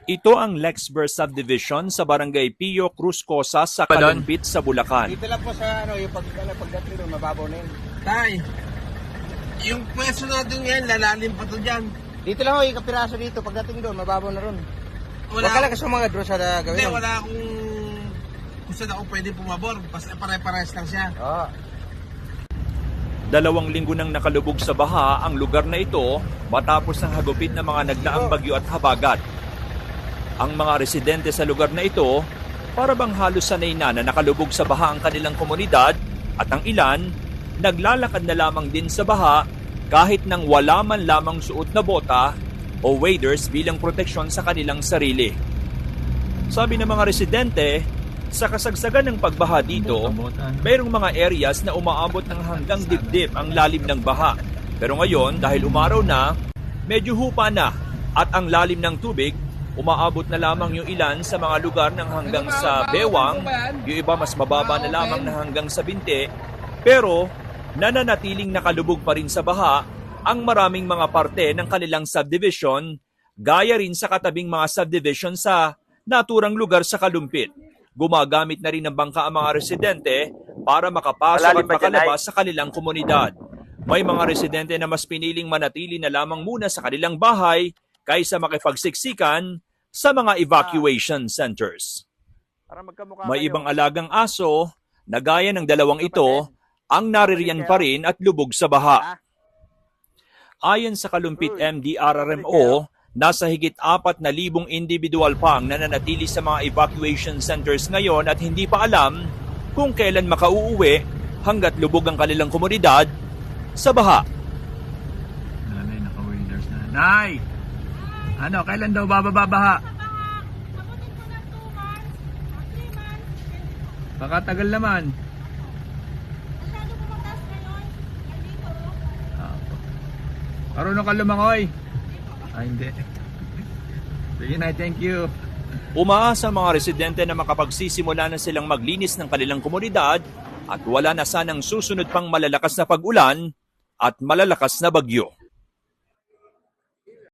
Ito ang Lexber Subdivision sa Barangay Pio Cruz Cosa sa Kalumpit sa Bulacan. Dito lang po sa yung pagdating doon, mababaw na yun. Tay, yung pwesto natin yan, lalalim pa to dyan. Dito lang yung kapiraso dito, pagdating doon, mababaw na ron. Wala, Huwag ka lang kasi mga draw sa gawin. hindi, wala akong kung saan ako pwede pumabor. Basta pare-pares lang siya. Oo. 2 linggo nang nakalubog sa baha ang lugar na ito matapos ng hagupit ng mga nagdaang bagyo at habagat. Ang mga residente sa lugar na ito para bang halos sanay na nakalubog sa baha ang kanilang komunidad at ang ilan naglalakad na lamang din sa baha kahit nang wala man lamang suot na bota o waders bilang proteksyon sa kanilang sarili. Sabi ng mga residente, sa kasagsagan ng pagbaha dito, mayroong mga areas na umaabot ng hanggang dibdib ang lalim ng baha. Pero ngayon, dahil umaraw na, medyo hupa na at ang lalim ng tubig, umaabot na lamang yung ilan sa mga lugar ng hanggang sa bewang, yung iba mas mababa na lamang na hanggang sa binte, pero nananatiling nakalubog pa rin sa baha ang maraming mga parte ng kanilang subdivision, gaya rin sa katabing mga subdivision sa naturang lugar sa Kalumpit. Gumagamit na rin ng bangka ang mga residente para makapasok at makalabas sa kanilang komunidad. May mga residente na mas piniling manatili na lamang muna sa kanilang bahay kaysa makipagsiksikan sa mga evacuation centers. May ibang alagang aso na gaya ng dalawang ito ang naririyan pa rin at lubog sa baha. Ayon sa Kalumpit MDRRMO, nasa higit 4,000 individual pa ang nananatili sa mga evacuation centers ngayon at hindi pa alam kung kailan makauuwi hanggat lubog ang kanilang komunidad sa baha. Nanay, naka-waders na. Nay! Ano, kailan daw bababaha? Baka tagal naman. Marunong ka lumangoy? Hindi. Sige na, thank you. Umaasa ang mga residente na makapagsisimula na silang maglinis ng kanilang komunidad at wala na sanang susunod pang malalakas na pag-ulan at malalakas na bagyo.